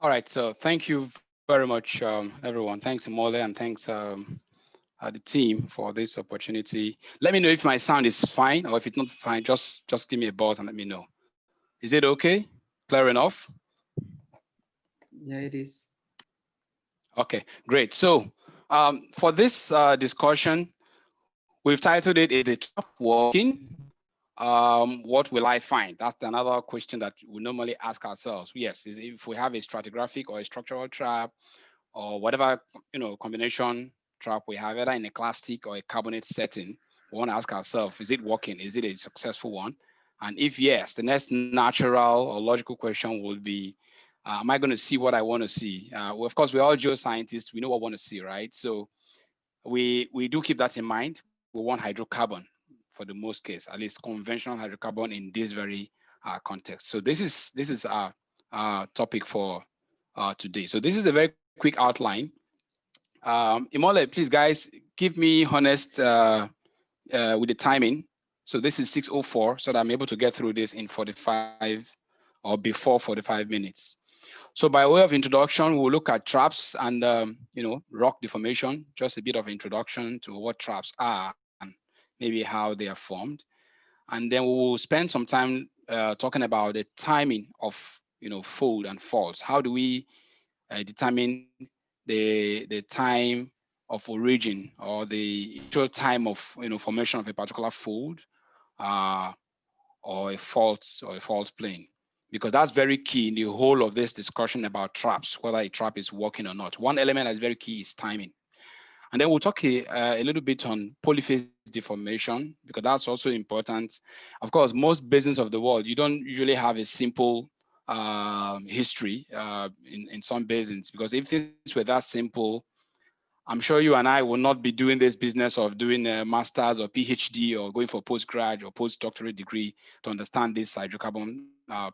All right, so thank you very much, everyone. Thanks, Mole, and thanks the team for this opportunity. Let me know if my sound is fine, or if it's not fine, just give me a buzz and let me know. Is it okay? Clear enough? Yeah, it is. Okay, great. So for this discussion, we've titled it "Is the trap working? What will I find?" That's another question that we normally ask ourselves. Yes, is if we have a stratigraphic or a structural trap or whatever combination trap we have, either in a clastic or a carbonate setting, we want to ask ourselves: Is it working? Is it a successful one? And if yes, the next natural or logical question would be, am I going to see what I want to see? Well, of course, we're all geoscientists. We know what we want to see, right? So we do keep that in mind. We want hydrocarbon for the most case, at least conventional hydrocarbon in this very context. So this is our topic for today. So this is a very quick outline. Imole, please, guys, give me honest with the timing. So this is 6:04, so that I'm able to get through this in 45 or before 45 minutes. So by way of introduction, we'll look at traps and rock deformation, just a bit of introduction to what traps are and maybe how they are formed. And then we will spend some time talking about the timing of fold and faults. How do we determine the time of origin or the initial time of formation of a particular fold uh, or a fault plane, because that's very key in the whole of this discussion about traps, whether a trap is working or not. One element that's very key is timing. And then we'll talk a little bit on polyphase deformation, because that's also important. Of course, most basins of the world, you don't usually have a simple history in some basins, because if things were that simple, I'm sure you and I will not be doing this business of doing a master's or PhD or going for postgrad or postdoctorate degree to understand these hydrocarbon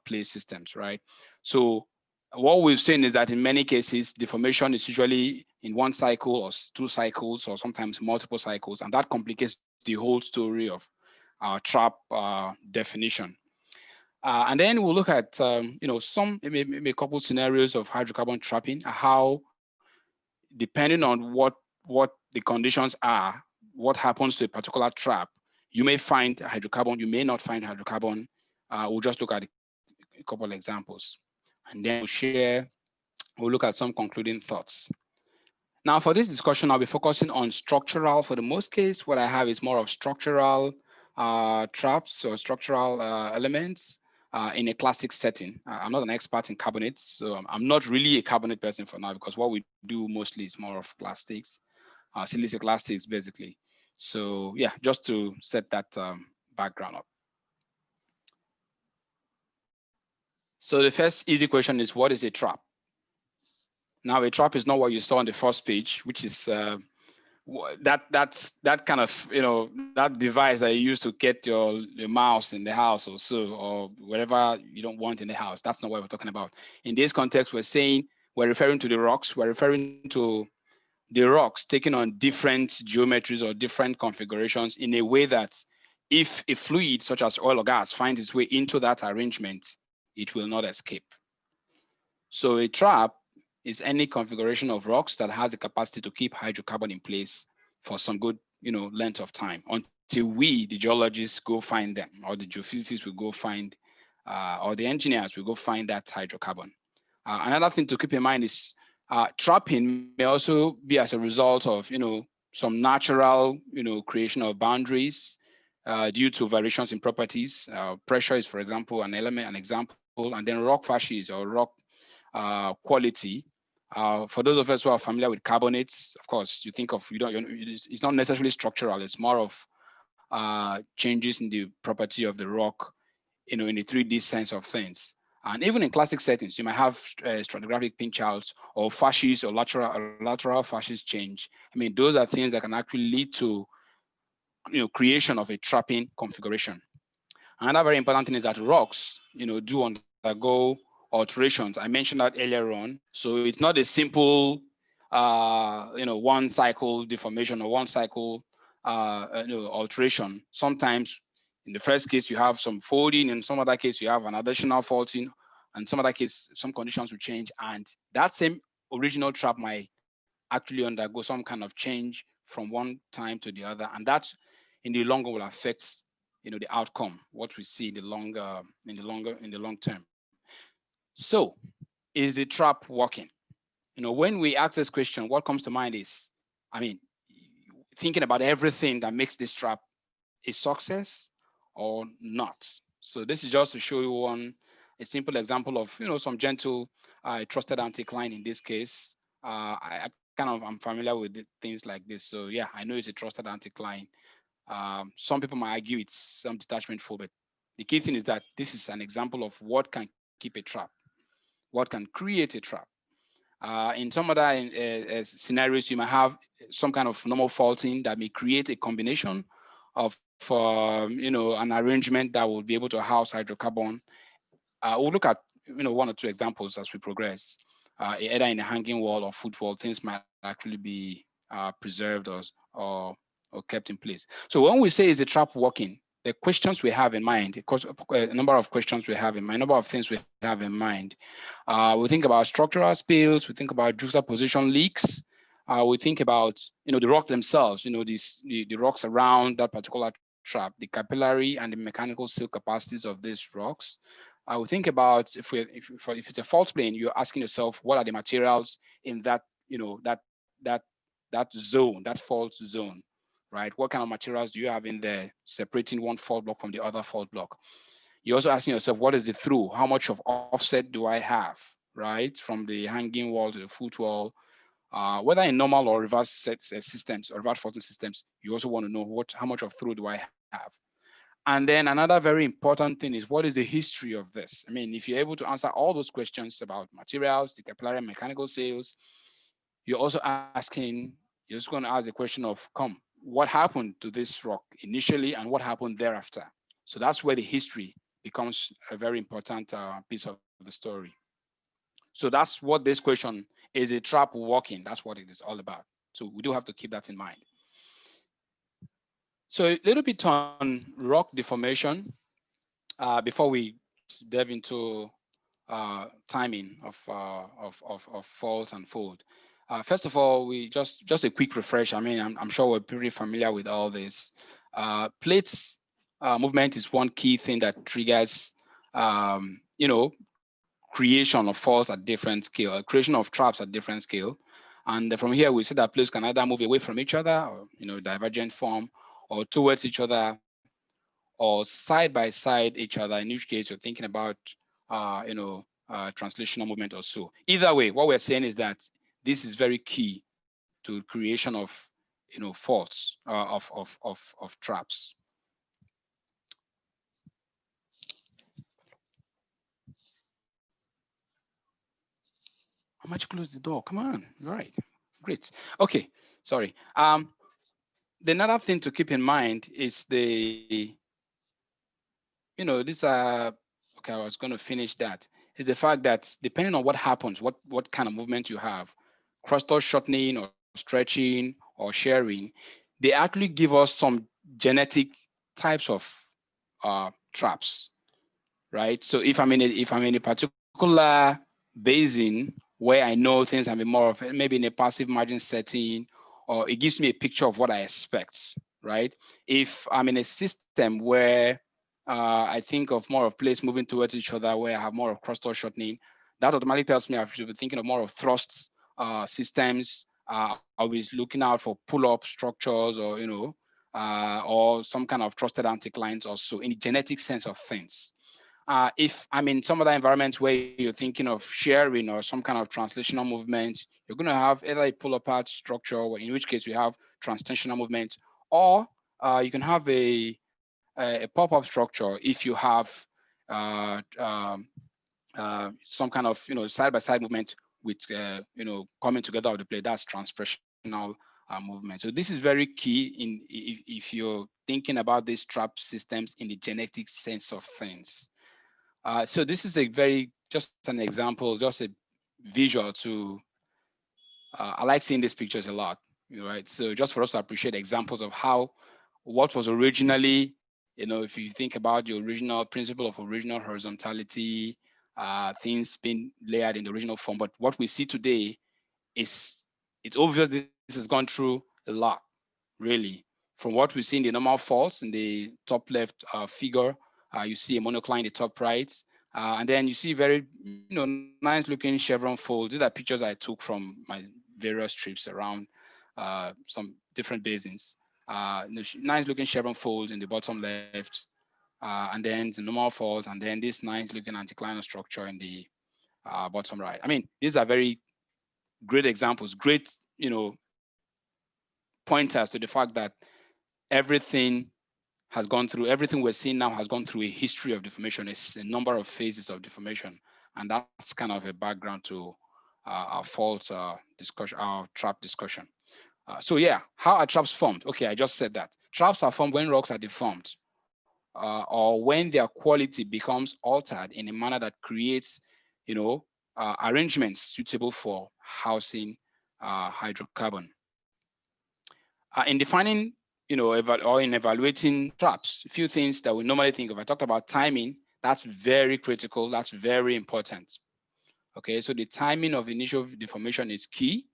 play systems, right? So what we've seen is that in many cases, deformation is usually in one cycle or two cycles or sometimes multiple cycles, and that complicates the whole story of trap definition. And then we'll look at some maybe a couple scenarios of hydrocarbon trapping, how depending on what the conditions are, what happens to a particular trap, you may find hydrocarbon, you may not find hydrocarbon. We'll just look at a couple examples, and then we'll look at some concluding thoughts. Now, for this discussion, I'll be focusing on structural. For the most case, what I have is more of structural traps or structural elements in a classic setting. I'm not an expert in carbonates, so I'm not really a carbonate person for now, because what we do mostly is more of plastics, siliciclastics, basically. So yeah, just to set that background up. So the first easy question is, what is a trap? Now, a trap is not what you saw on the first page, which is that kind of that device that you use to get your mouse in the house or so, or wherever you don't want in the house. That's not what we're talking about. In this context, we're referring to the rocks. We're referring to the rocks taken on different geometries or different configurations in a way that if a fluid such as oil or gas finds its way into that arrangement, it will not escape. So a trap is any configuration of rocks that has the capacity to keep hydrocarbon in place for some good, length of time, until we, the geologists, go find them, or the geophysicists will go find, or the engineers will go find that hydrocarbon. Another thing to keep in mind is trapping may also be as a result of, some natural, creation of boundaries due to variations in properties. Pressure is, for example, an example, and then rock fascies or rock quality. For those of us who are familiar with carbonates, of course, you think of it's not necessarily structural. It's more of changes in the property of the rock, in the 3D sense of things. And even in classic settings, you might have stratigraphic pinch outs or fascies or lateral fascies change. I mean, those are things that can actually lead to creation of a trapping configuration. Another very important thing is that rocks, do undergo alterations. I mentioned that earlier on. So it's not a simple, one cycle deformation or one cycle, alteration. Sometimes, in the first case, you have some folding. In some other case, you have an additional faulting. and some other case, some conditions will change, and that same original trap might actually undergo some kind of change from one time to the other, and that in the long run will affect the outcome, what we see in the long term. So is the trap working? When we ask this question, what comes to mind is, I mean, thinking about everything that makes this trap a success or not. So this is just to show you a simple example of some gentle trusted anticline in this case. I'm familiar with things like this, so yeah, I know it's a trusted anticline. Some people might argue it's some detachment fault, but the key thing is that this is an example of what can keep a trap, what can create a trap. In some other scenarios, you might have some kind of normal faulting that may create a combination of an arrangement that will be able to house hydrocarbon. We'll look at one or two examples as we progress. Either in a hanging wall or footwall, things might actually be preserved or kept in place. So when we say is the trap working, the questions we have in mind, a number of questions we have in mind, a number of things we have in mind. We think about structural spills, we think about juxtaposition leaks, we think about the rock themselves, the rocks around that particular trap, the capillary and the mechanical seal capacities of these rocks. We think about if it's a fault plane, you're asking yourself what are the materials in that that zone, that fault zone, right? What kind of materials do you have in there separating one fault block from the other fault block? You're also asking yourself, what is the through? How much of offset do I have, right? From the hanging wall to the footwall, whether in normal or reverse systems or reverse faulting systems, you also want to know how much of through do I have. And then another very important thing is, what is the history of this? I mean, if you're able to answer all those questions about materials, the capillary and mechanical seals, you're also asking, you're just going to ask the question of, what happened to this rock initially and what happened thereafter? So that's where the history becomes a very important piece of the story. So that's what this question is: a trap working? That's what it is all about. So we do have to keep that in mind. So a little bit on rock deformation before we delve into timing of fault and fold. First of all, we just a quick refresh. I mean, I'm sure we're pretty familiar with all this. Plates movement is one key thing that triggers, creation of faults at different scale, creation of traps at different scale. And from here, we see that plates can either move away from each other, or divergent form, or towards each other, or side by side each other. In which case, you're thinking about, translational movement or so. Either way, what we're saying is that this is very key to creation of, faults of traps. How much close the door? Come on. All right. Great. Okay. Sorry. The another thing to keep in mind is these are, okay, I was going to finish that, is the fact that depending on what happens, what kind of movement you have, crustal shortening or stretching or shearing, they actually give us some genetic types of traps, right? So if I'm in a particular basin where I know things can be more of maybe in a passive margin setting, or it gives me a picture of what I expect, right? If I'm in a system where I think of more of plates moving towards each other, where I have more of crustal shortening, that automatically tells me I should be thinking of more of thrust systems. I'll be looking out for pull-up structures, or some kind of trusted anticlines also, in the genetic sense of things. If I'm in some other environments where you're thinking of sharing or some kind of translational movement, you're going to have either a pull apart structure, in which case we have translational movement, or you can have a pop-up structure if you have uh, um, some kind of side-by-side movement with coming together of the plate. That's transpressional movement. So this is very key if you're thinking about these trap systems in the genetic sense of things. So this is a just an example, just a visual to, I like seeing these pictures a lot, right? So just for us to appreciate examples of how what was originally, if you think about the original principle of original horizontality, things being layered in the original form. But what we see today is, it's obvious this has gone through a lot, really. From what we see in the normal faults in the top left figure, you see a monocline in the top right, and then you see very nice looking chevron folds. These are pictures I took from my various trips around some different basins. Nice looking chevron folds in the bottom left, and then the normal folds, and then this nice looking anticlinal structure in the bottom right. I mean, these are very great examples, great, pointers to the fact that everything has gone through, everything we're seeing now has gone through a history of deformation. It's a number of phases of deformation. And that's kind of a background to our fault discussion, our trap discussion. So yeah, how are traps formed? Okay, I just said that. Traps are formed when rocks are deformed, or when their quality becomes altered in a manner that creates, arrangements suitable for housing hydrocarbon. In defining, or in evaluating traps, a few things that we normally think of. I talked about timing. That's very critical. That's very important. Okay, so the timing of initial deformation is key.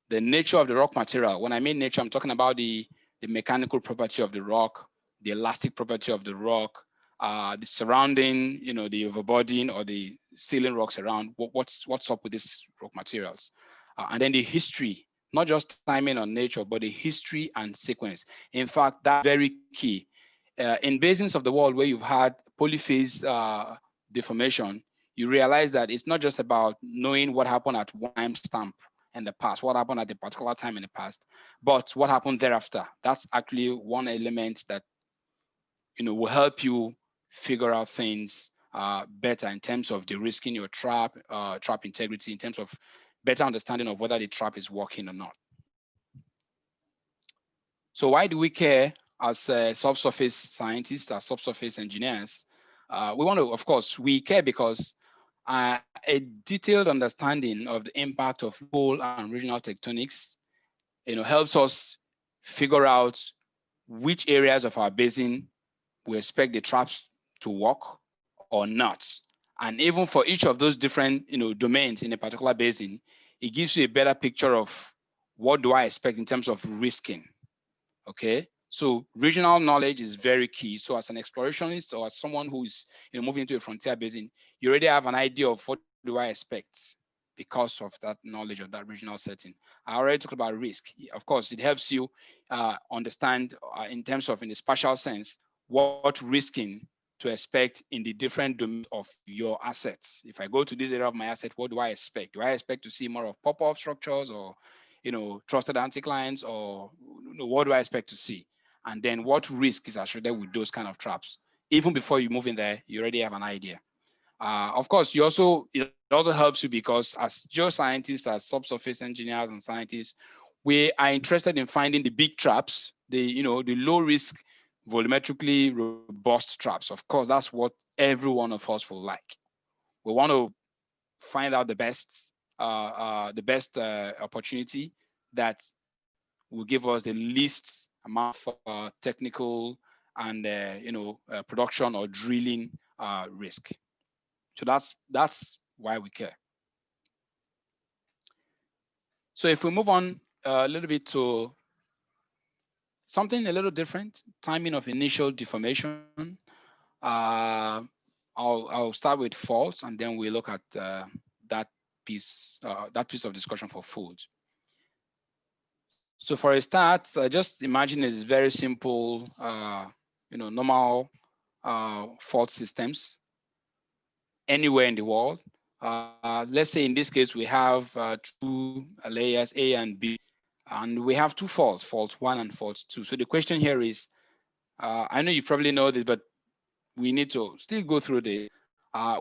The nature of the rock material. When I mean nature, I'm talking about the mechanical property of the rock, the elastic property of the rock, the surrounding, the overburden or the sealing rocks around. What's up with these rock materials? And then the history, not just timing or nature, but the history and sequence. In fact, that's very key. In basins of the world where you've had polyphase deformation, you realize that it's not just about knowing what happened at one time stamp in the past, what happened at a particular time in the past, but what happened thereafter. That's actually one element that will help you figure out things better in terms of de-risking your trap integrity, in terms of better understanding of whether the trap is working or not. So why do we care as subsurface scientists, as subsurface engineers? We want to, of course, we care because a detailed understanding of the impact of local and regional tectonics, helps us figure out which areas of our basin we expect the traps to work or not. And even for each of those different, domains in a particular basin, it gives you a better picture of what do I expect in terms of risking. Okay, so regional knowledge is very key. So as an explorationist or as someone who is moving into a frontier basin, you already have an idea of what do I expect because of that knowledge of that regional setting. I already talked about risk. Of course, it helps you understand in terms of, in the spatial sense, what risking to expect in the different domains of your assets. If I go to this area of my asset, what do I expect? Do I expect to see more of pop-up structures, or trusted anticlines, or what do I expect to see? And then what risk is associated with those kind of traps? Even before you move in there, you already have an idea. Of course, it also helps you because as geoscientists, as subsurface engineers and scientists, we are interested in finding the big traps, the low risk, volumetrically robust traps. Of course, that's what every one of us will like. We want to find out the best opportunity that will give us the least amount of technical and production or drilling risk. So that's why we care. So if we move on a little bit to something a little different, timing of initial deformation. I'll start with faults, and then we look at that piece of discussion for food. So for a start, just imagine it's very simple, normal fault systems anywhere in the world. Let's say in this case, we have two layers A and B, and we have two faults, fault 1 and fault 2. So the question here is, I know you probably know this, but we need to still go through this.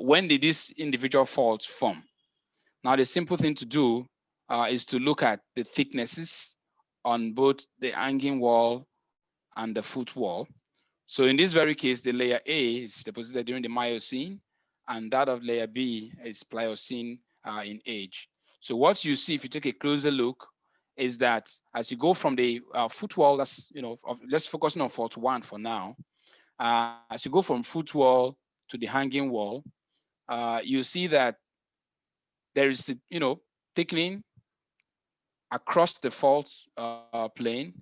When did these individual faults form? Now, the simple thing to do is to look at the thicknesses on both the hanging wall and the foot wall. So in this very case, the layer A is deposited during the Miocene, and that of layer B is Pliocene in age. So what you see, if you take a closer look, is that as you go from the foot wall, let's focus on fault 1 for now. As you go from foot wall to the hanging wall, you see that there is, thickening across the fault plane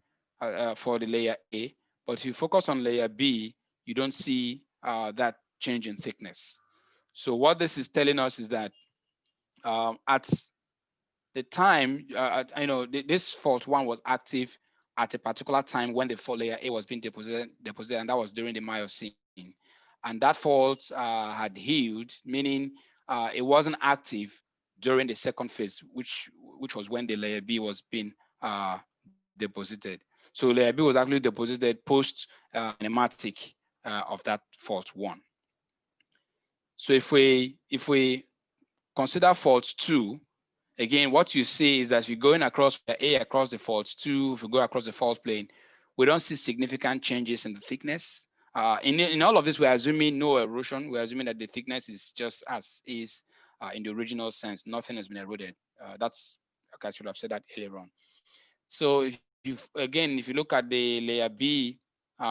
for the layer A. But if you focus on layer B, you don't see that change in thickness. So what this is telling us is that at the time, this fault one was active at a particular time when the fault layer A was being deposited, and that was during the Miocene. And that fault had healed, meaning it wasn't active during the second phase, which was when the layer B was being deposited. So layer B was actually deposited post kinematic of that fault one. So if we consider fault two, again, what you see is that if you're going across A across the fault two, if you go across the fault plane, we don't see significant changes in the thickness. In all of this, we're assuming no erosion. We're assuming that the thickness is just as is in the original sense. Nothing has been eroded. That's, okay, I should have said that earlier on. So if you look at the layer B,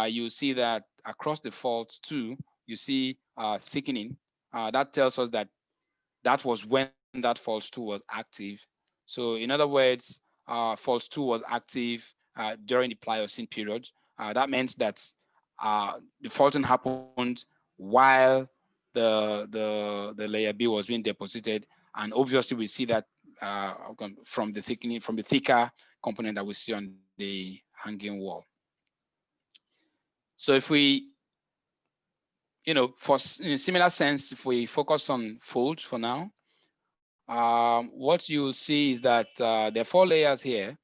you see that across the fault two, you see thickening. That tells us that that was when that false 2 was active. So in other words, false 2 was active during the Pliocene period. That meant that the faulting happened while the layer B was being deposited, and obviously we see that from the thickening, from the thicker component that we see on the hanging wall. So if we, in a similar sense, if we focus on folds for now, what you'll see is that there are 4 layers here,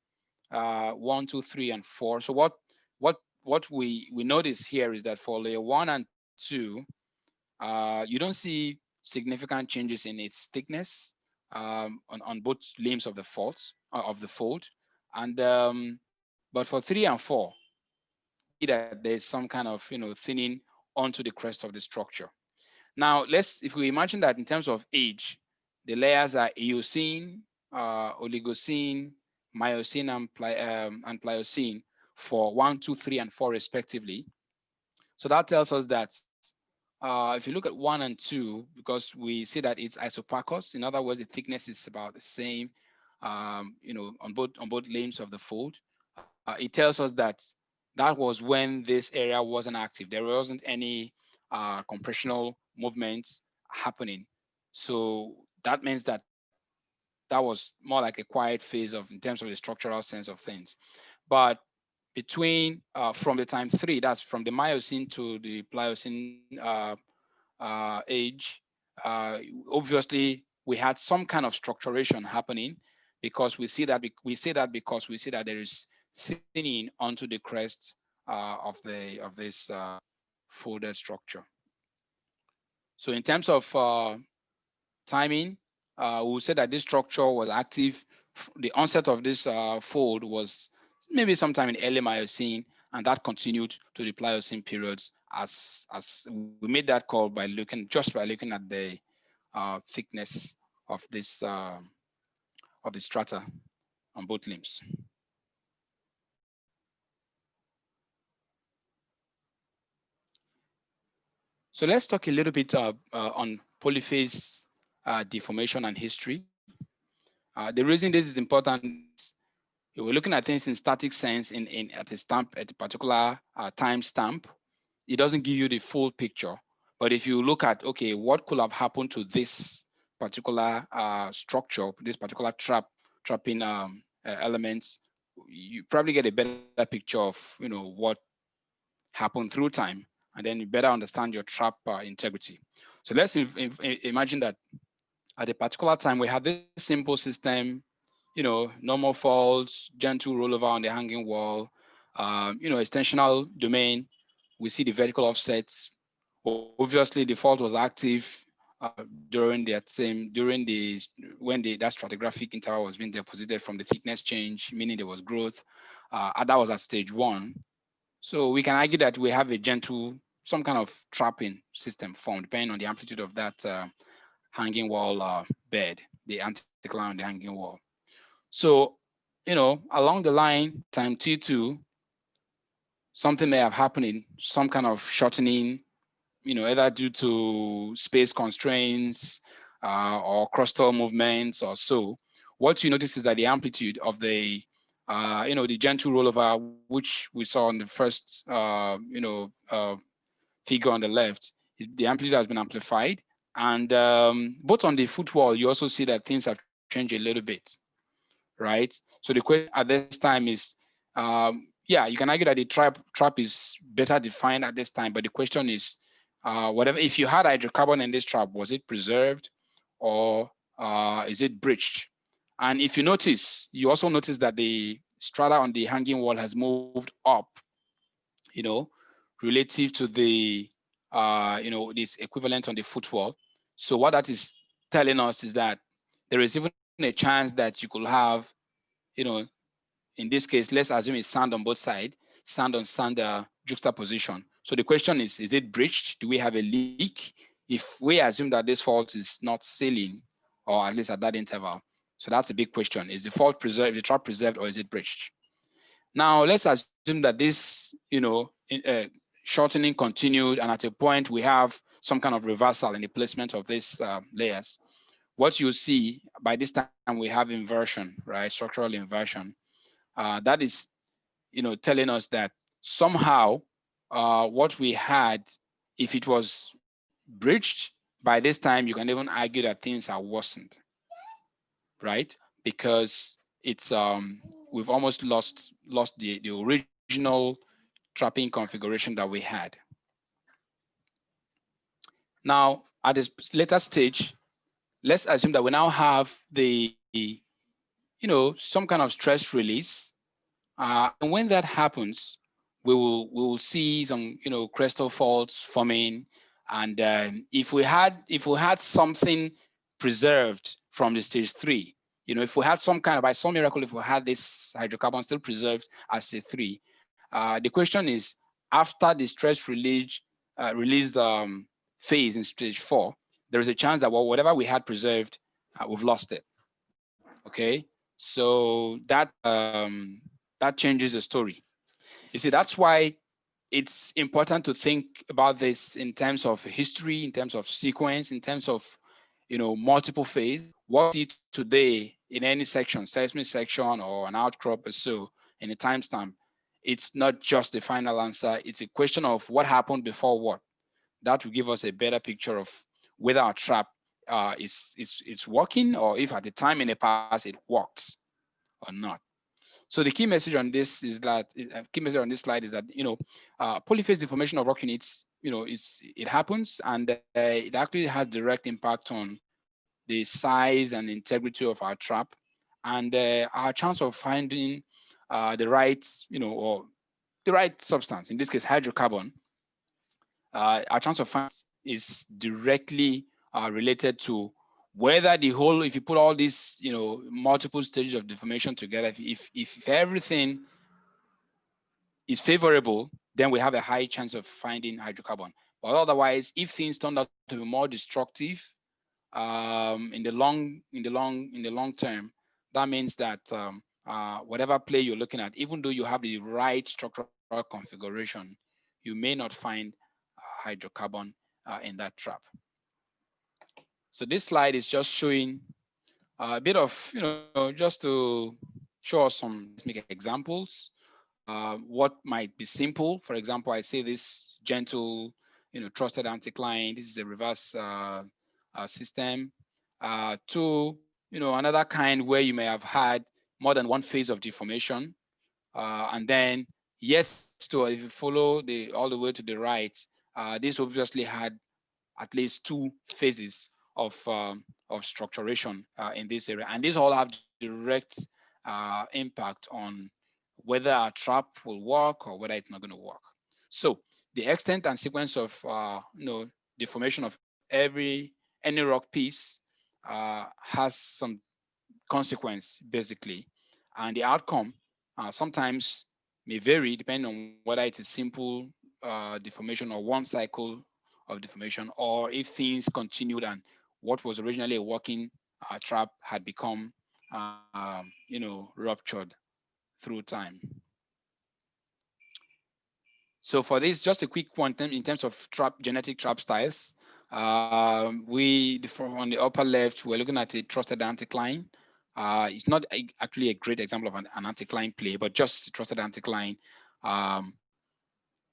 1, 2, 3, and 4. So what we notice here is that for layer 1 and 2, you don't see significant changes in its thickness on both limbs of the fault of the fold, and but for 3 and 4, we see that there's some kind of thinning onto the crest of the structure. Now, if we imagine that in terms of age, the layers are Eocene, Oligocene, Miocene, and Pliocene for 1, 2, 3, and 4 respectively. So that tells us that if you look at 1 and 2, because we see that it's isoparcous, in other words, the thickness is about the same, on both limbs of the fold. It tells us that that was when this area wasn't active. There wasn't any compressional movements happening. So that means that that was more like a quiet phase in terms of the structural sense of things. But between from the time 3, that's from the Miocene to the Pliocene age, obviously we had some kind of structuration happening, because we see that because we see that there is thinning onto the crest of this folded structure. So in terms of timing, we will say that this structure was active. The onset of this fold was maybe sometime in early Miocene, and that continued to the Pliocene periods as we made that call by looking at the thickness of the strata on both limbs. So let's talk a little bit on polyphase deformation and history. The reason this is important is we're looking at things in static sense at a particular time stamp. It doesn't give you the full picture. But if you look at, okay, what could have happened to this particular structure, this particular trapping elements, you probably get a better picture of what happened through time, and then you better understand your trap integrity. So let's imagine that at a particular time we have this simple system, normal faults, gentle rollover on the hanging wall, extensional domain. We see the vertical offsets. Obviously, the fault was active during that when that stratigraphic interval was being deposited from the thickness change, meaning there was growth. That was at stage 1. So we can argue that we have a gentle, some kind of trapping system formed depending on the amplitude of that hanging wall bed, the anticline on the hanging wall. So, along the line, time T2, something may have happened, some kind of shortening either due to space constraints or crustal movements or so, what you notice is that the amplitude of the gentle rollover, which we saw on the first, figure on the left, the amplitude has been amplified. And both on the footwall, you also see that things have changed a little bit, right? So the question at this time is, yeah, you can argue that the trap is better defined at this time, but the question is, whatever, if you had hydrocarbon in this trap, was it preserved or is it breached? And if you notice, you also notice that the strata on the hanging wall has moved up, you know, relative to this equivalent on the footwall. So what that is telling us is that there is even a chance that you could have, you know, in this case, let's assume it's sand on both sides, sand on sand juxtaposition. So the question is it breached? Do we have a leak? If we assume that this fault is not sealing, or at least at that interval, so that's a big question. Is the fault preserved, the trap preserved, or is it breached? Now, let's assume that this, shortening continued, and at a point we have some kind of reversal in the placement of these layers. What you see by this time we have inversion, right? Structural inversion. That is, telling us that somehow what we had, if it was breached by this time, you can even argue that things are worsened, right? Because it's we've almost lost the original trapping configuration that we had. Now, at this later stage, let's assume that we now have some kind of stress release. And when that happens, we will see some crystal faults forming. And if we had something preserved from the stage three, if we had some kind of, by some miracle, if we had this hydrocarbon still preserved as stage three, the question is, after the stress release phase in stage four, there is a chance that, well, whatever we had preserved, we've lost it. Okay, so that changes the story. You see, that's why it's important to think about this in terms of history, in terms of sequence, in terms of multiple phase. What we see today in any section, seismic section or an outcrop or so, in a timestamp, it's not just the final answer. It's a question of what happened before what. That will give us a better picture of whether our trap is working, or if at the time in the past it worked or not. So the key message on this is that key message on this slide is that polyphase deformation of rock units, it happens, and it actually has direct impact on the size and integrity of our trap, and our chance of finding the right or the right substance, in this case hydrocarbon. Our chance of finding is directly related to whether the whole, if you put all these, multiple stages of deformation together, if everything is favorable, then we have a high chance of finding hydrocarbon. But otherwise, if things turn out to be more destructive in the long term, that means that whatever play you're looking at, even though you have the right structural configuration, you may not find hydrocarbon in that trap. So this slide is just showing a bit of, just to show us some seismic examples. What might be simple. For example, I say this gentle, trusted anticline. This is a reverse system. To, another kind where you may have had more than one phase of deformation. And then yet to, if you follow all the way to the right, this obviously had at least two phases of structuration in this area. And these all have direct impact on whether our trap will work or whether it's not going to work. So the extent and sequence of deformation of any rock piece has some consequence basically, and the outcome sometimes may vary depending on whether it's a simple deformation or one cycle of deformation, or if things continued and what was originally a working trap had become ruptured through time. So for this, just a quick one in terms of genetic trap styles. On the upper left, we're looking at a trusted anticline. It's not actually a great example of an anticline play, but just trusted anticline. On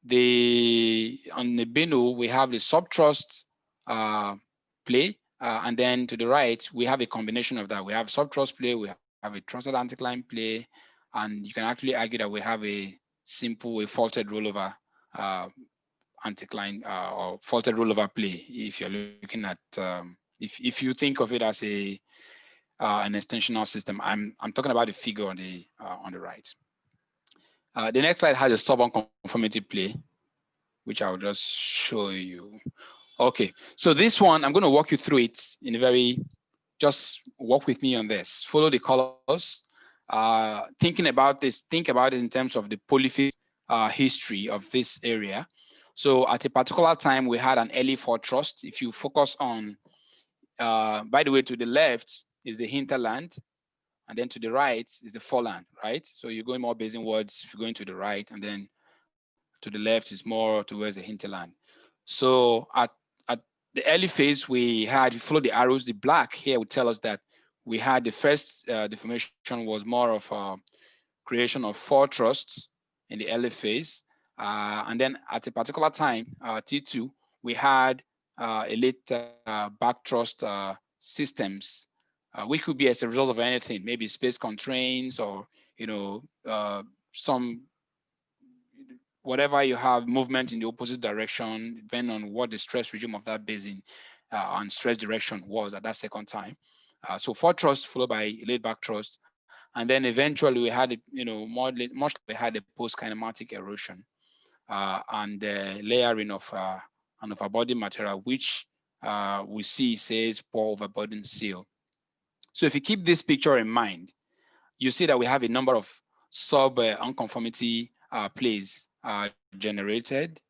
the Beno, we have the subtrust play, and then to the right, we have a combination of that. We have subtrust play, we have a trusted anticline play, and you can actually argue that we have a simple, a faulted rollover anticline or faulted rollover play. If you're looking at, if you think of it as an extensional system, I'm talking about the figure on the right. The next slide has a stubborn conformity play, which I'll just show you. Okay, so this one, I'm going to walk you through it in a very, just walk with me on this. Follow the colors. Thinking about this, think about it in terms of the polyphase history of this area. So at a particular time, we had an early foretrust. If you focus on, by the way, to the left is the hinterland, and then to the right is the foreland, right? So you're going more basinwards if you're going to the right, and then to the left is more towards the hinterland. So at the early phase, we had, if you follow the arrows, the black here would tell us that we had the first deformation was more of a creation of forerusts in the early phase. And then at a particular time, T2, we had a late backtrust systems, which could be as a result of anything, maybe space constraints or, some whatever you have movement in the opposite direction, depending on what the stress regime of that basin and stress direction was at that second time. So foretrust followed by late back thrust, and then eventually we had, much we had a post-kinematic erosion and layering of an overbody material, which we see says poor overburden seal. So if you keep this picture in mind, you see that we have a number of sub unconformity plays generated.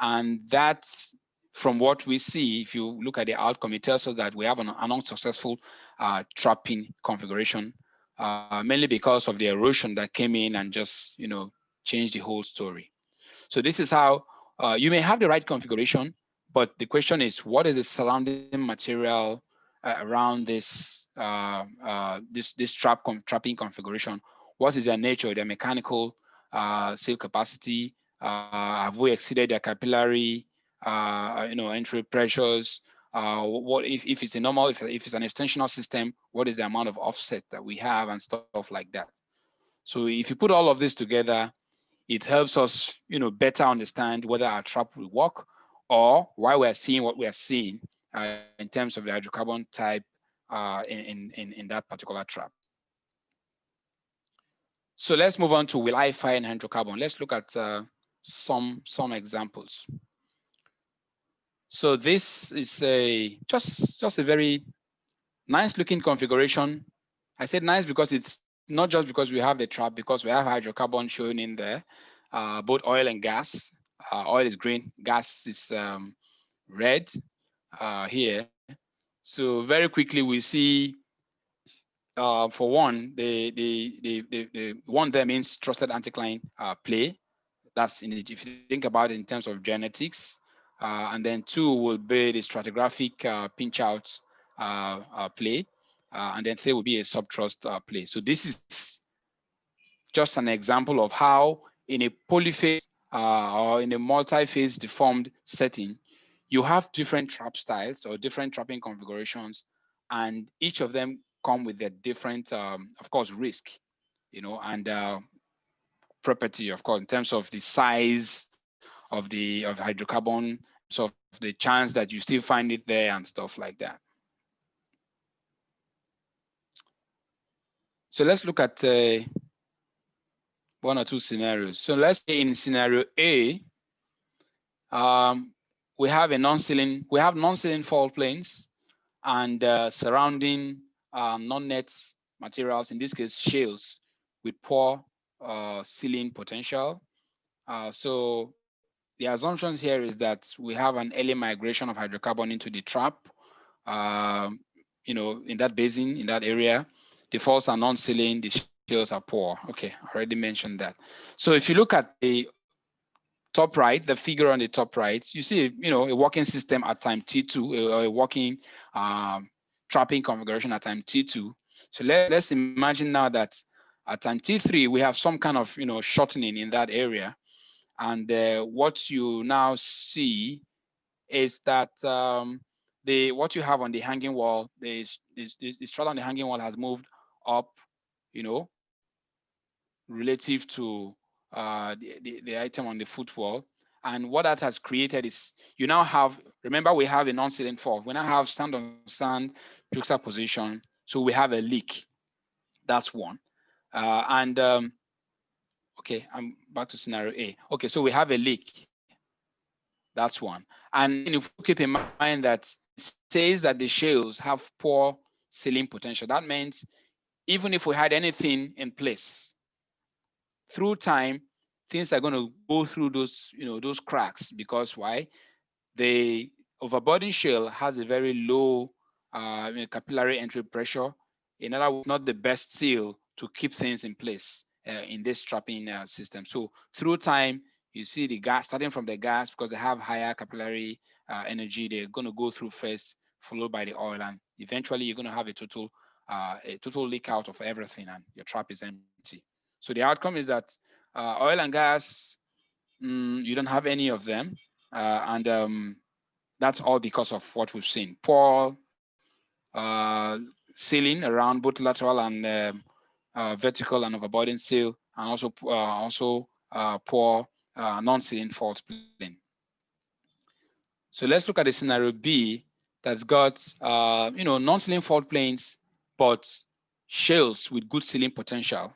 And that's from what we see. If you look at the outcome, it tells us that we have an unsuccessful trapping configuration, mainly because of the erosion that came in and just, changed the whole story. So this is how you may have the right configuration, but the question is, what is the surrounding material around this trapping configuration? What is their nature, their mechanical seal capacity? Have we exceeded their capillary, entry pressures? What if it's a normal, if it's an extensional system, what is the amount of offset that we have and stuff like that? So if you put all of this together, it helps us, better understand whether our trap will work or why we're seeing what we are seeing in terms of the hydrocarbon type in that particular trap. So let's move on to will I find hydrocarbon. Let's look at some examples. So this is just a very nice looking configuration. I said nice because it's not just because we have the trap, because we have hydrocarbon showing in there, both oil and gas. Oil is green, gas is red here. So very quickly we see, for one, the one there means trusted anticline play. That's if you think about it in terms of genetics. And then two will be the stratigraphic pinch out play. And then three will be a subtrust play. So this is just an example of how in a polyphase or in a multi-phase deformed setting, you have different trap styles or different trapping configurations, and each of them come with their different, of course, risk, and property, of course, in terms of the size of hydrocarbon, in terms of the chance that you still find it there and stuff like that. So let's look at one or two scenarios. So let's say in scenario A, we have non-sealing fault planes and surrounding non-net materials, in this case shales, with poor sealing potential. So the assumptions here is that we have an early migration of hydrocarbon into the trap, in that basin, in that area. The faults are non-sealing, the shales are poor. Okay, I already mentioned that. So if you look at the top right, the figure on the top right, you see, a working system at time T2, a working trapping configuration at time T2. So let's imagine now that at time T3, we have some kind of, shortening in that area. And what you now see is that what you have on the hanging wall, the strata on the hanging wall has moved up, relative to the item on the footwall. And what that has created is you now have, remember we have a non-sealing fault. We now have sand on sand juxtaposition. So we have a leak. That's one. Okay, I'm back to scenario A. Okay, so we have a leak. That's one. And again, if we keep in mind that it says that the shales have poor sealing potential, that means even if we had anything in place, through time, things are going to go through those, those cracks, because why? The overburden shale has a very low capillary entry pressure. In other words, not the best seal to keep things in place in this trapping system. So through time, you see the gas, starting from the gas, because they have higher capillary energy, they're going to go through first, followed by the oil, and eventually you're going to have a total leak out of everything, and your trap is empty. So the outcome is that oil and gas, you don't have any of them, and that's all because of what we've seen: poor sealing around both lateral and vertical and overburden seal, and also poor non-sealing fault plane. So let's look at the scenario B that's got non-sealing fault planes, but shales with good sealing potential.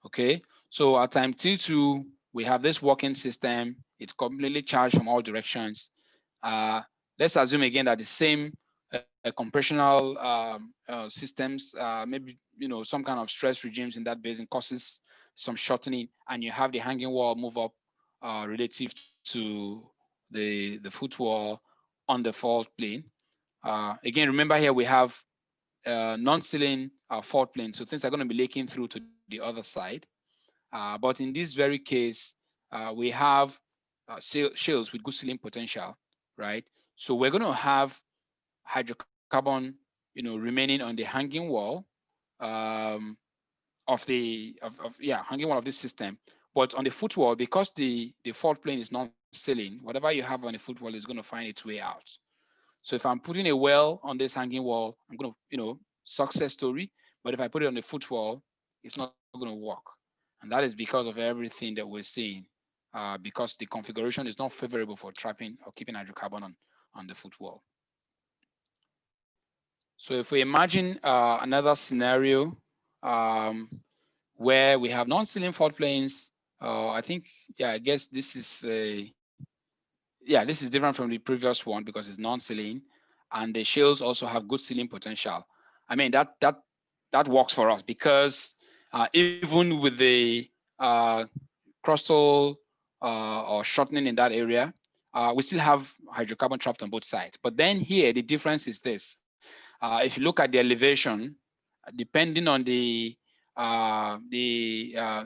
Okay, so at time T2, we have this working system. It's completely charged from all directions. Let's assume again that the same compressional systems, maybe some kind of stress regimes in that basin causes some shortening, and you have the hanging wall move up relative to the footwall on the fault plane. Again, remember here we have non-sealing fault plane, so things are going to be leaking through to the other side. But in this very case, we have shales with good sealing potential, right? So we're going to have hydrocarbon, remaining on the hanging wall hanging wall of this system. But on the footwall, because the fault plane is non-sealing, whatever you have on the footwall is going to find its way out. So if I'm putting a well on this hanging wall, I'm going to, success story. But if I put it on the footwall, it's not going to work. And that is because of everything that we're seeing, because the configuration is not favorable for trapping or keeping hydrocarbon on the footwall. So if we imagine another scenario where we have non-sealing fault planes, I guess this is this is different from the previous one because it's non-sealing, and the shales also have good sealing potential. I mean, that works for us because even with the crustal or shortening in that area, we still have hydrocarbon trapped on both sides. But then here, the difference is this. If you look at the elevation, depending on the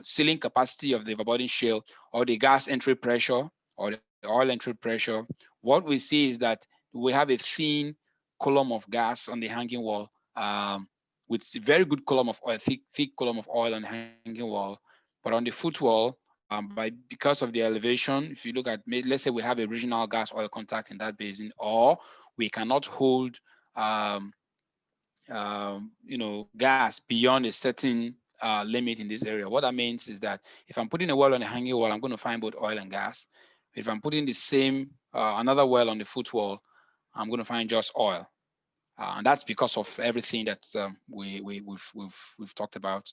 sealing capacity of the overburden shale or the gas entry pressure or the oil entry pressure, what we see is that we have a thin column of gas on the hanging wall with a very good column of oil, thick column of oil on the hanging wall. But on the footwall, because of the elevation, if you look at, let's say we have a regional gas oil contact in that basin, or we cannot hold gas beyond a certain limit in this area. What that means is that if I'm putting a well on a hanging wall, I'm going to find both oil and gas. If I'm putting the same another well on the footwall, I'm going to find just oil, and that's because of everything that we've talked about,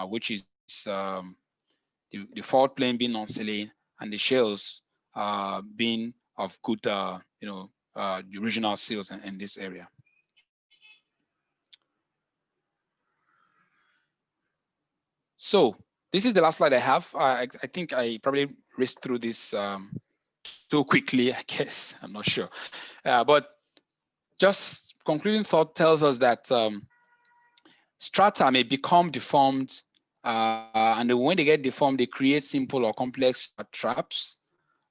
which is the fault plane being non-sealing and the shales being of good, the regional seals in this area. So this is the last slide I have. I think I probably raced through this too quickly, I guess. I'm not sure. But just concluding thought tells us that strata may become deformed, and when they get deformed, they create simple or complex traps.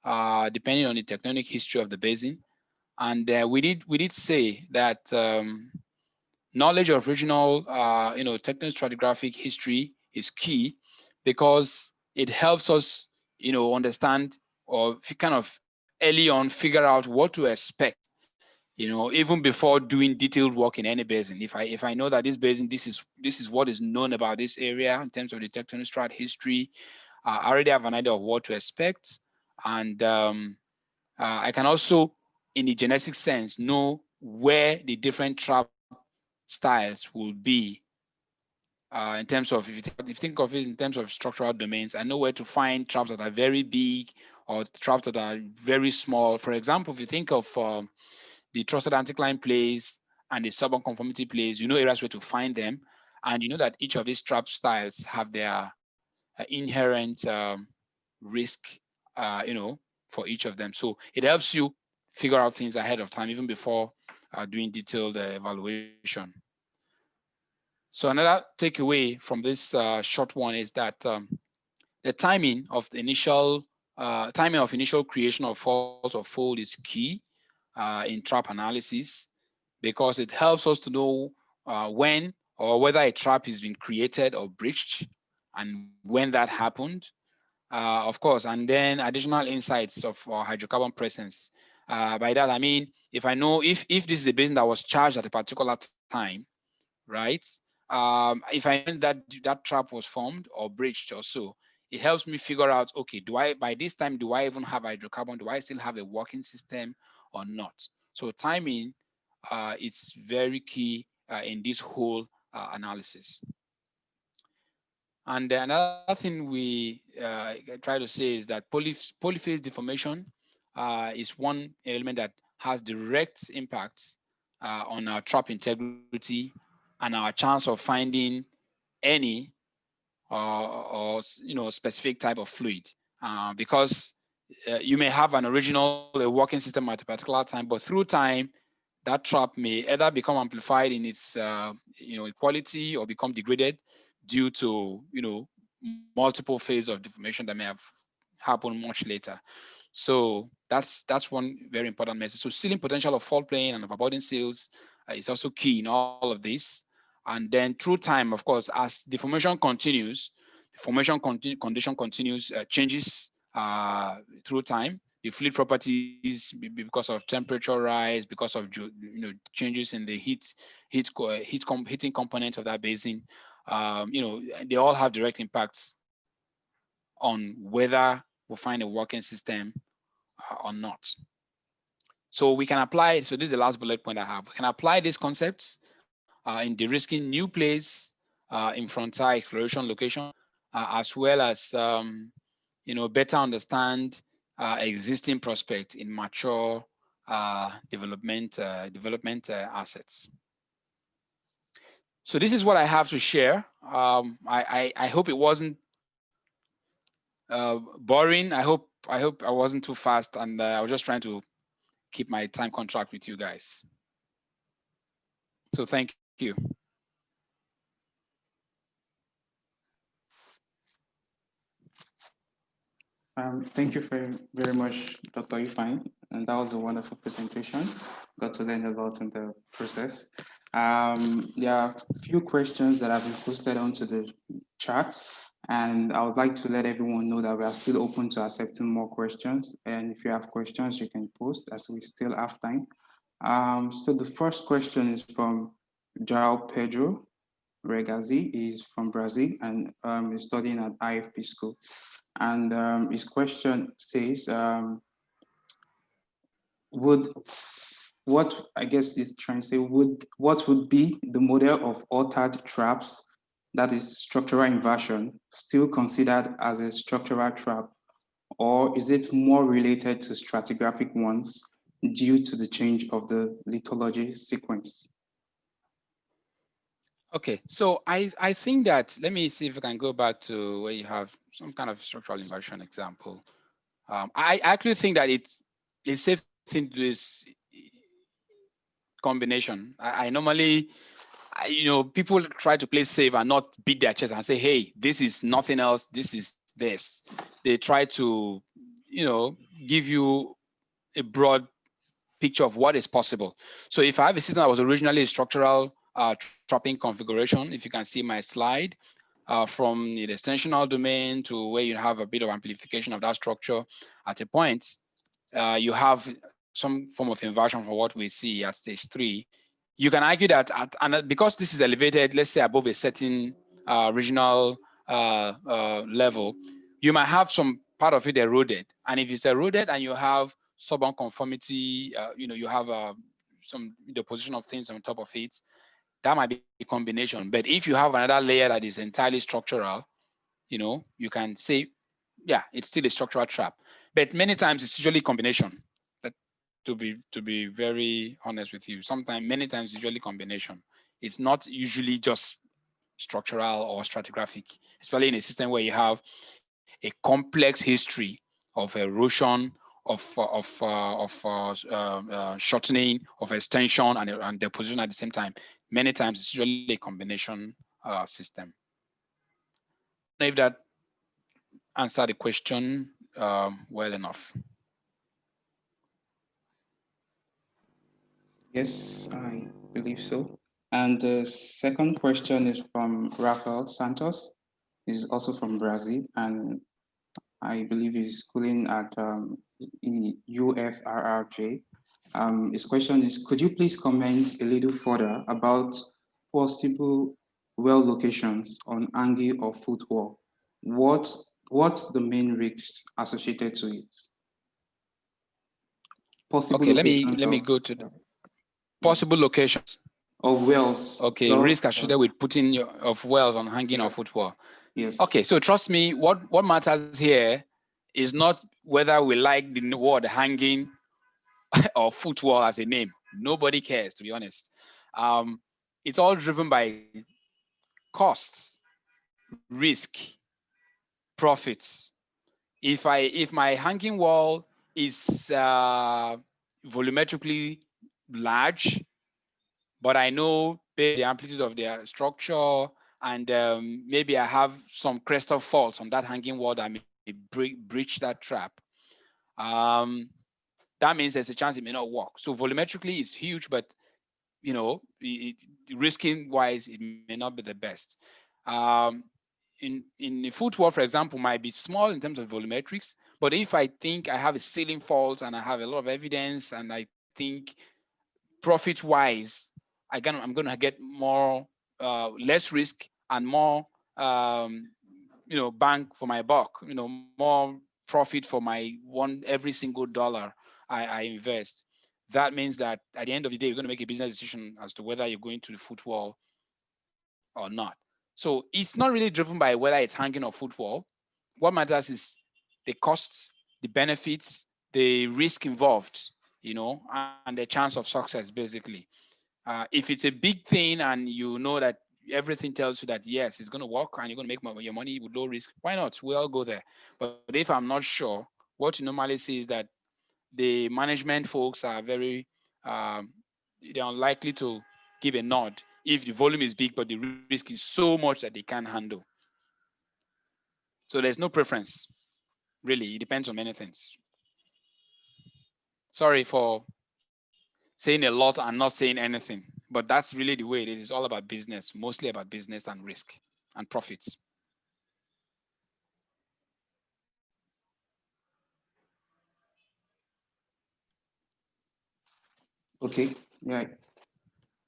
depending on the tectonic history of the basin. And we did say that knowledge of regional, technostratigraphic history is key because it helps us, understand or kind of early on figure out what to expect, even before doing detailed work in any basin. If I know that this basin, this is what is known about this area in terms of the tectonostrat history, I already have an idea of what to expect, and I can also, in the genetic sense, know where the different trap styles will be in terms of, if you think of it in terms of structural domains, I know where to find traps that are very big or traps that are very small. For example, if you think of the trusted anticline plays and the subconformity plays, you know areas where to find them. And you know that each of these trap styles have their inherent risk, for each of them. So it helps you figure out things ahead of time, even before doing detailed evaluation. So another takeaway from this short one is that the timing of the initial creation of faults or fold is key in trap analysis, because it helps us to know when or whether a trap has been created or breached and when that happened, of course, and then additional insights of hydrocarbon presence. By that I mean, if I know if this is a basin that was charged at a particular time, right? If I know when that trap was formed or breached or so, it helps me figure out, okay, by this time do I even have hydrocarbon? Do I still have a working system or not? So timing is very key in this whole analysis. And another thing we try to say is that polyphase deformation is one element that has direct impact on our trap integrity and our chance of finding any or specific type of fluid, because you may have an original working system at a particular time, but through time that trap may either become amplified in its quality or become degraded due to multiple phases of deformation that may have happened much later. So that's one very important message. So sealing potential of fault plane and of avoiding seals is also key in all of this. And then through time, of course, as deformation continues, the formation condition continues, changes through time. The fluid properties, because of temperature rise, because of changes in the heating component of that basin, they all have direct impacts on whether we find a working system or not. So we can apply, so this is the last bullet point I have. We can apply these concepts in de-risking new plays in frontier exploration location, as well as better understand existing prospects in mature development assets. So this is what I have to share. I hope it wasn't boring. I hope I wasn't too fast, and I was just trying to keep my time contract with you guys. So thank you. Thank you very much, Dr. Ifeanyi, and that was a wonderful presentation. Got to learn a lot in the process. There are a few questions that have been posted onto the chat, and I would like to let everyone know that we are still open to accepting more questions. And if you have questions, you can post as we still have time. So the first question is from João Pedro Regazi. He's from Brazil and is studying at IFP school. And his question says, what would be the model of altered traps, that is structural inversion, still considered as a structural trap, or is it more related to stratigraphic ones due to the change of the lithology sequence? Okay, so I think that, let me see if I can go back to where you have some kind of structural inversion example. I actually think that it's safe to do this combination. I normally, people try to play safe and not beat their chest and say, hey, this is nothing else, this is this. They try to, give you a broad picture of what is possible. So if I have a system that was originally a structural trapping configuration, if you can see my slide, from the extensional domain to where you have a bit of amplification of that structure, at a point, you have some form of inversion for what we see at stage 3. You can argue that because this is elevated, let's say above a certain regional level, you might have some part of it eroded. And if it's eroded and you have subunconformity, you have some deposition of things on top of it, that might be a combination. But if you have another layer that is entirely structural, you can say, yeah, it's still a structural trap. But many times it's usually combination. That, to be very honest with you, many times it's usually combination. It's not usually just structural or stratigraphic, especially in a system where you have a complex history of erosion, of shortening, of extension, and deposition at the same time. Many times it's usually a combination system. I don't know if that answered the question well enough. Yes, I believe so. And the second question is from Rafael Santos. He's also from Brazil, and I believe he's schooling at UFRRJ. His question is, could you please comment a little further about possible well locations on angle or footwall? What's the main risks associated to it? Possible Okay, let me locations go to the possible locations of wells. Okay, risk associated with putting of wells on hanging or footwall. Yes. Okay, so trust me, what matters here is not whether we like the word hanging or footwall as a name. Nobody cares, to be honest. It's all driven by costs, risk, profits. If my hanging wall is volumetrically large, but I know the amplitude of their structure, and maybe I have some crystal faults on that hanging wall that may breach that trap. That means there's a chance it may not work. So volumetrically it's huge, but risking wise, it may not be the best. In the footwall, for example, might be small in terms of volumetrics, but if I think I have a ceiling fault and I have a lot of evidence, and I think profit wise, I'm going to get more, less risk and more, bang for my buck, more profit for my every single dollar I invest. That means that at the end of the day, you're going to make a business decision as to whether you're going to the footwall or not. So it's not really driven by whether it's hanging or footwall. What matters is the costs, the benefits, the risk involved, and the chance of success, basically. If it's a big thing and you know that everything tells you that yes, it's going to work and you're going to make your money with low risk, why not? We all go there. But if I'm not sure, what you normally see is that the management folks are they're unlikely to give a nod if the volume is big, but the risk is so much that they can't handle. So there's no preference, really. It depends on many things. Sorry for saying a lot and not saying anything, but that's really the way it is. It's all about business, mostly about business and risk and profits. Okay. Yeah.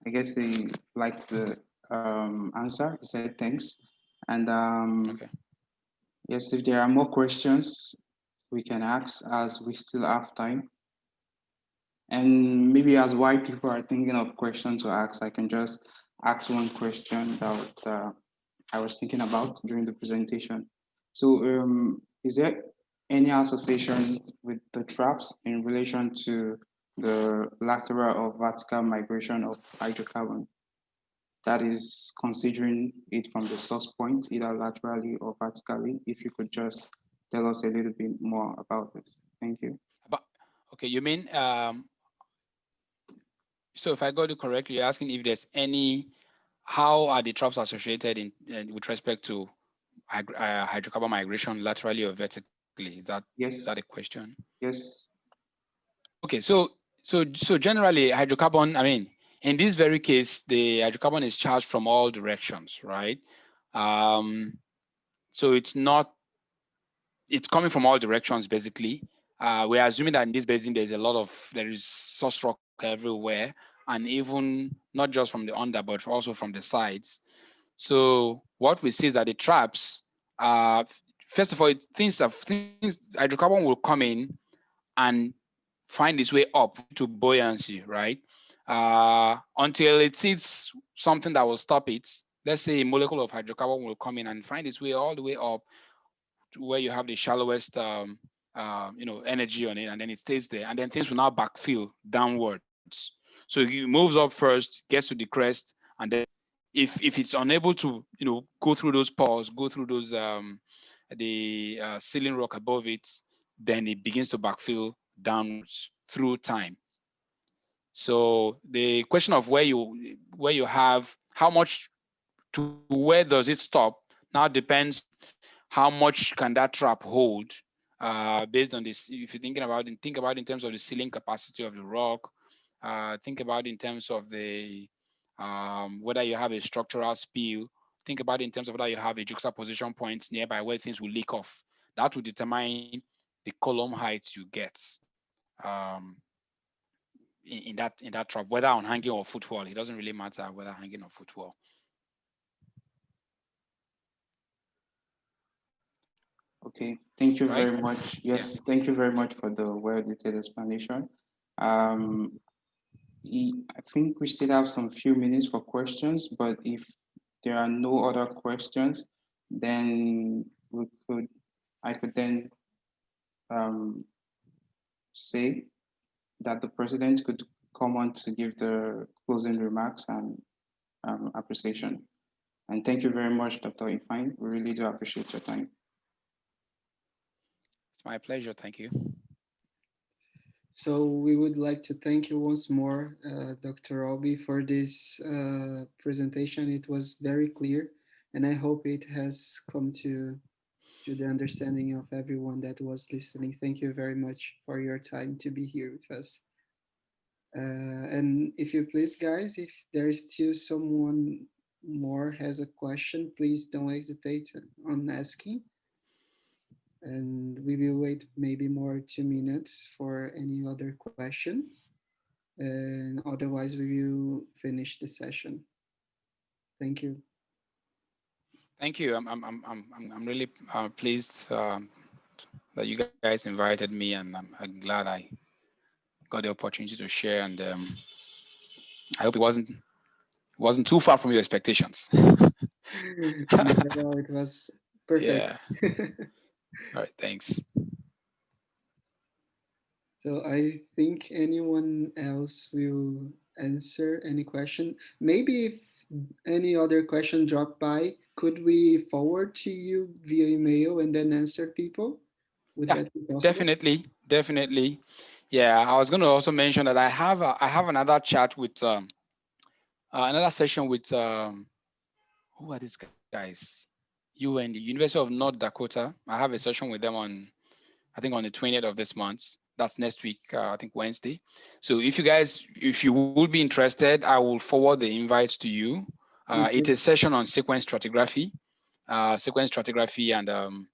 I guess they liked the answer. He said thanks. And Okay. yes, if there are more questions, we can ask as we still have time. And maybe as why people are thinking of questions to ask, I can just ask one question that I was thinking about during the presentation. So is there any association with the traps in relation to the lateral or vertical migration of hydrocarbon? That is considering it from the source point, either laterally or vertically. If you could just tell us a little bit more about this. Thank you. But okay, you mean so if I got it correctly, you're asking if there's how are the traps associated with respect to hydrocarbon migration laterally or vertically? Is that Yes. a question? Yes. Okay, so generally hydrocarbon, I mean, in this very case, the hydrocarbon is charged from all directions, right? So it's coming from all directions basically. We're assuming that in this basin there is source rock everywhere, and even not just from the under, but also from the sides. So what we see is that the traps, first of all, hydrocarbon will come in and find its way up to buoyancy, right? Until it sees something that will stop it. Let's say a molecule of hydrocarbon will come in and find its way all the way up to where you have the shallowest energy on it, and then it stays there, and then things will now backfill downwards. So it moves up first, gets to the crest, and then if it's unable to go through those pores, go through those the ceiling rock above it, then it begins to backfill downwards through time. So the question of where you have how much to where does it stop now depends on how much can that trap hold, based on this. If you're thinking about it, think about it in terms of the sealing capacity of the rock. Think about it in terms of the whether you have a structural spill. Think about it in terms of whether you have a juxtaposition point nearby where things will leak off. That will determine the column height you get, um, in that trap, whether on hanging or footwall. It doesn't really matter whether hanging or footwall. Okay. Thank you Right? very much. Yeah. Yes. Thank you very much for the well-detailed explanation. Um, I think we still have some few minutes for questions, but if there are no other questions, then I could then um, say that the president could come on to give the closing remarks and appreciation. And thank you very much, Dr. Ifeanyi. We really do appreciate your time. It's my pleasure. Thank you. So we would like to thank you once more, Dr. Obi, for this presentation. It was very clear, and I hope it has come to the understanding of everyone that was listening. Thank you very much for your time to be here with us. And if you please, guys, if there is still someone more has a question, please don't hesitate on asking. And we will wait maybe more 2 minutes for any other question. And otherwise, we will finish the session. Thank you. Thank you. I'm really pleased that you guys invited me, and I'm glad I got the opportunity to share. And I hope it wasn't too far from your expectations. No, it was perfect. Yeah. All right. Thanks. So I think anyone else will answer any question. Maybe if any other question drop by, could we forward to you via email and then answer people? Would Yeah. that be possible? Definitely. Yeah. I was going to also mention that I have another chat with another session with who are these guys? UND, University of North Dakota. I have a session with them on, I think, on the 20th of this month. That's next week, I think Wednesday. So if you would be interested, I will forward the invites to you. Okay. It's a session on sequence stratigraphy, and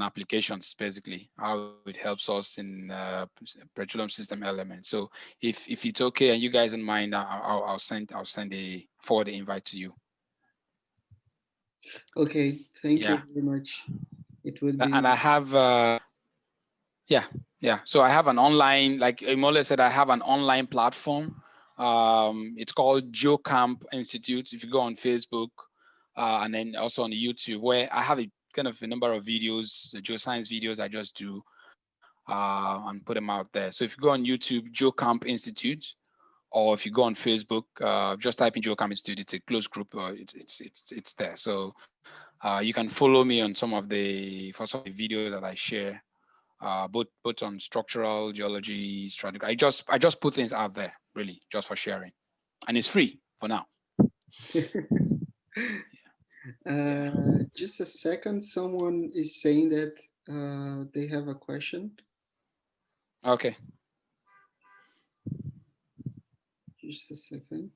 applications, basically how it helps us in petroleum system elements. So if it's okay and you guys don't mind, I'll send forward the invite to you. Okay. Thank you Yeah. very much. It would And be I have yeah. So I have an online, like Imole said, I have an online platform. It's called GeoCamp Institute. If you go on Facebook, and then also on YouTube, where I have a kind of a number of videos, geoscience videos I just do, and put them out there. So if you go on YouTube, GeoCamp Institute, or if you go on Facebook, just type in GeoCamp Institute. It's a closed group. It's there. So you can follow me on some of the videos that I share, both on structural geology, strategy. I just put things out there, really, just for sharing, and it's free for now. Yeah. just a second. Someone is saying that they have a question. Okay. Just a second.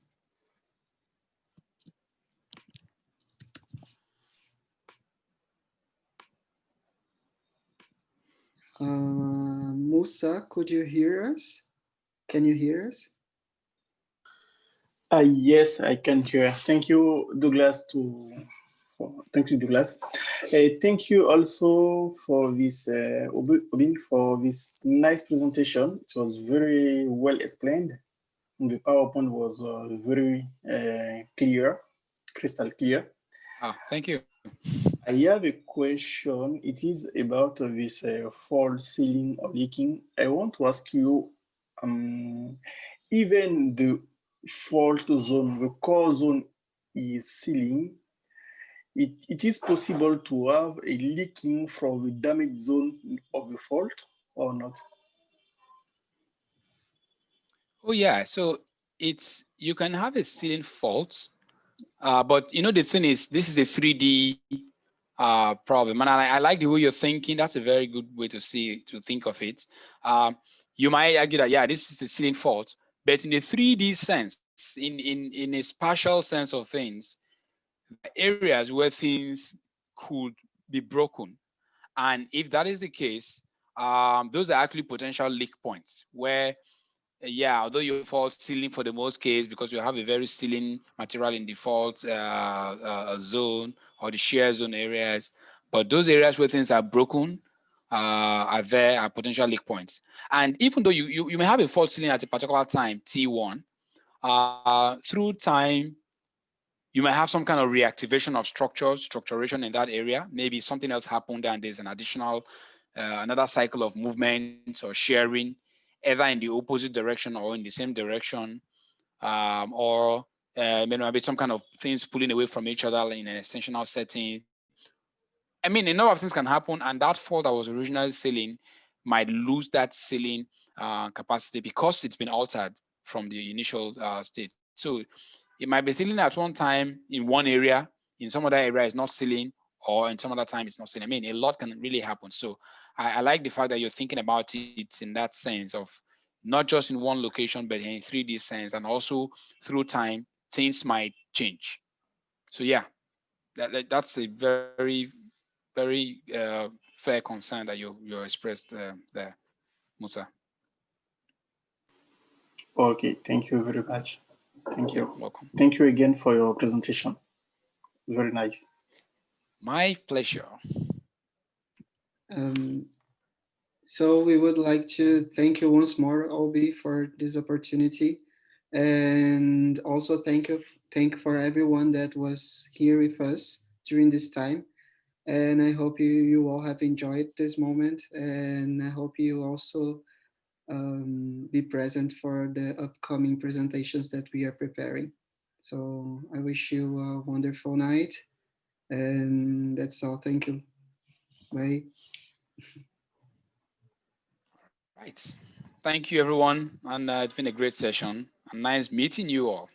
Musa, could you hear us? Can you hear us? Yes, I can hear. Thank you, Douglas. Thank you, Douglas. Thank you also for this, Obin, for this nice presentation. It was very well explained. The PowerPoint was very clear, crystal clear. Thank you. I have a question. It is about this fault sealing or leaking. I want to ask you, even the fault zone, the core zone is sealing, it is possible to have a leaking from the damage zone of the fault or not? Oh yeah, so you can have a sealing fault, but you know the thing is this is a 3D problem, and I like the way you're thinking. That's a very good way to think of it. Um, you might argue that yeah, this is a sealing fault, but in a 3D sense, in a spatial sense of things, areas where things could be broken, and if that is the case, those are actually potential leak points where yeah, although you fall ceiling for the most case because you have a very ceiling material in default zone or the shear zone areas, but those areas where things are broken are potential leak points. And even though you may have a fault ceiling at a particular time, T1, through time, you might have some kind of reactivation of structures, structuration in that area. Maybe something else happened and there's an additional, another cycle of movement or sharing, either in the opposite direction or in the same direction, or maybe some kind of things pulling away from each other in an extensional setting. I mean, a number of things can happen, and that fault that was originally sealing might lose that sealing capacity because it's been altered from the initial state. So it might be sealing at one time in one area, in some other area it's not sealing, or in some other time it's not sealing. I mean, a lot can really happen. So I like the fact that you're thinking about it in that sense of not just in one location, but in 3D sense, and also through time, things might change. So yeah, that's a very, very fair concern that you expressed there, Musa. Okay, thank you very much. Thank You're you. welcome. Thank you again for your presentation. Very nice. My pleasure. Um, so we would like to thank you once more, Obi, for this opportunity, and also thank for everyone that was here with us during this time. And I hope you all have enjoyed this moment, and I hope you also be present for the upcoming presentations that we are preparing. So I wish you a wonderful night, and that's all. Thank you. Bye. Right. Thank you, everyone. And it's been a great session. And nice meeting you all.